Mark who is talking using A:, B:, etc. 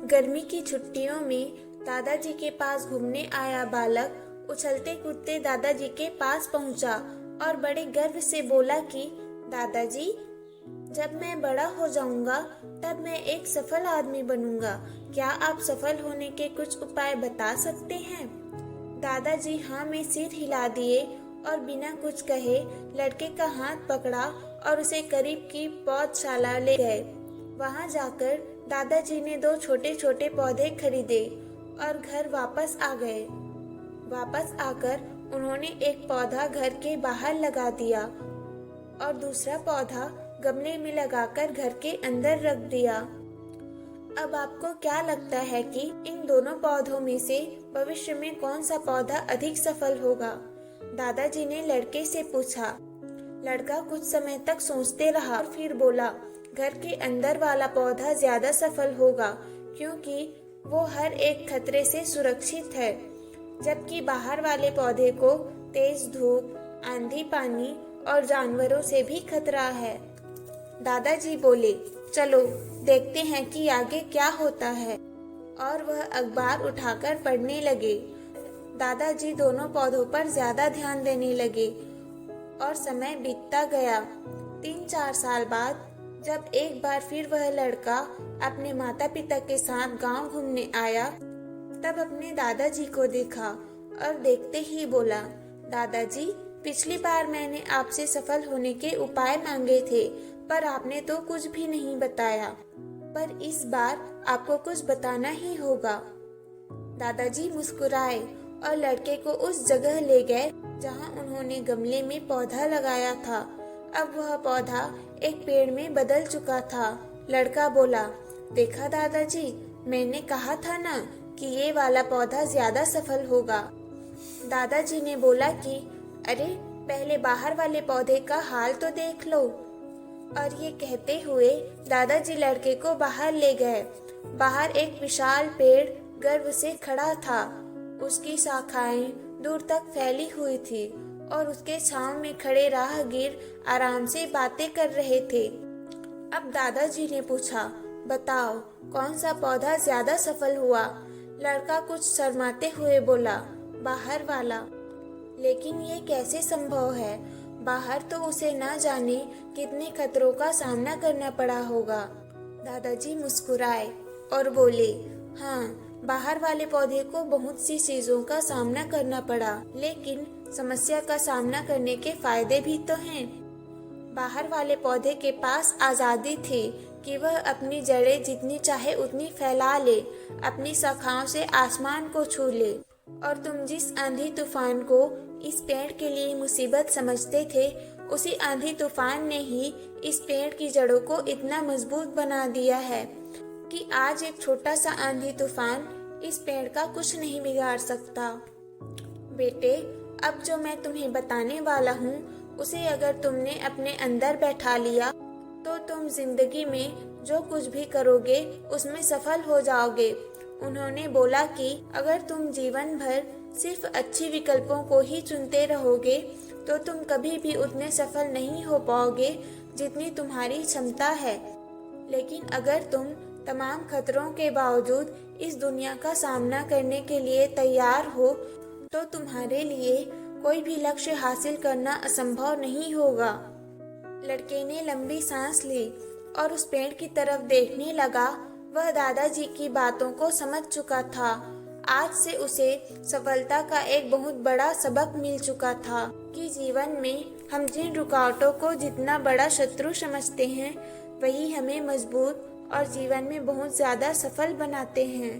A: गर्मी की छुट्टियों में दादाजी के पास घूमने आया बालक उछलते कूदते दादाजी के पास पहुंचा और बड़े गर्व से बोला कि दादाजी, जब मैं बड़ा हो जाऊंगा तब मैं एक सफल आदमी बनूंगा। क्या आप सफल होने के कुछ उपाय बता सकते हैं? दादाजी हाँ में सिर हिला दिए और बिना कुछ कहे लड़के का हाथ पकड़ा और उसे करीब की पौधशाला ले गए। वहां जाकर दादाजी ने 2 छोटे छोटे पौधे खरीदे और घर वापस आ गए। वापस आकर उन्होंने एक पौधा घर के बाहर लगा दिया और दूसरा पौधा गमले में लगाकर घर के अंदर रख दिया। अब आपको क्या लगता है कि इन दोनों पौधों में से भविष्य में कौन सा पौधा अधिक सफल होगा? दादाजी ने लड़के से पूछा। लड़का कुछ समय तक सोचते रहा और फिर बोला, घर के अंदर वाला पौधा ज्यादा सफल होगा क्योंकि वो हर एक खतरे से सुरक्षित है, जबकि बाहर वाले पौधे को तेज धूप, आंधी, पानी और जानवरों से भी खतरा है। दादाजी बोले, चलो देखते हैं कि आगे क्या होता है। और वह अखबार उठाकर पढ़ने लगे। दादाजी दोनों पौधों पर ज्यादा ध्यान देने लगे और समय बीतता गया। 3-4 साल बाद जब एक बार फिर वह लड़का अपने माता पिता के साथ गांव घूमने आया, तब अपने दादाजी को देखा और देखते ही बोला, दादाजी, पिछली बार मैंने आपसे सफल होने के उपाय मांगे थे पर आपने तो कुछ भी नहीं बताया, पर इस बार आपको कुछ बताना ही होगा। दादाजी मुस्कुराए और लड़के को उस जगह ले गए जहां उन्होंने गमले में पौधा लगाया था। अब वह पौधा एक पेड़ में बदल चुका था। लड़का बोला, देखा दादाजी, मैंने कहा था ना कि ये वाला पौधा ज्यादा सफल होगा। दादाजी ने बोला कि अरे, पहले बाहर वाले पौधे का हाल तो देख लो। और ये कहते हुए दादाजी लड़के को बाहर ले गए। बाहर एक विशाल पेड़ गर्व से खड़ा था। उसकी शाखाएं दूर तक फैली हुई थी और उसके छांव में खड़े राहगीर आराम से बातें कर रहे थे। अब दादाजी ने पूछा, बताओ कौन सा पौधा ज्यादा सफल हुआ? लड़का कुछ शर्माते हुए बोला, बाहर वाला। लेकिन ये कैसे संभव है? बाहर तो उसे ना जाने कितने खतरों का सामना करना पड़ा होगा। दादाजी मुस्कुराए और बोले, हाँ, बाहर वाले पौधे को बहुत सी चीजों का सामना करना पड़ा, लेकिन समस्या का सामना करने के फायदे भी तो हैं। बाहर वाले पौधे के पास आजादी थी कि वह अपनी जड़ें जितनी चाहे उतनी फैला ले, अपनी शाखाओं से आसमान को छू ले। और तुम जिस आंधी तूफान को इस पेड़ के लिए मुसीबत समझते थे, उसी आंधी तूफान ने ही इस पेड़ की जड़ों को इतना मजबूत बना दिया है कि आज एक छोटा सा आंधी तूफान इस पेड़ का कुछ नहीं बिगाड़ सकता। बेटे, अब जो मैं तुम्हें बताने वाला हूँ, उसे अगर तुमने अपने अंदर बैठा लिया तो तुम जिंदगी में जो कुछ भी करोगे उसमें सफल हो जाओगे। उन्होंने बोला कि अगर तुम जीवन भर सिर्फ अच्छी विकल्पों को ही चुनते रहोगे तो तुम कभी भी उतने सफल नहीं हो पाओगे जितनी तुम्हारी क्षमता है। लेकिन अगर तुम तमाम खतरों के बावजूद इस दुनिया का सामना करने के लिए तैयार हो तो तुम्हारे लिए कोई भी लक्ष्य हासिल करना असंभव नहीं होगा। लड़के ने लंबी सांस ली और उस पेड़ की तरफ देखने लगा। वह दादाजी की बातों को समझ चुका था। आज से उसे सफलता का एक बहुत बड़ा सबक मिल चुका था कि जीवन में हम जिन रुकावटों को जितना बड़ा शत्रु समझते हैं, वही हमें मजबूत और जीवन में बहुत ज्यादा सफल बनाते हैं।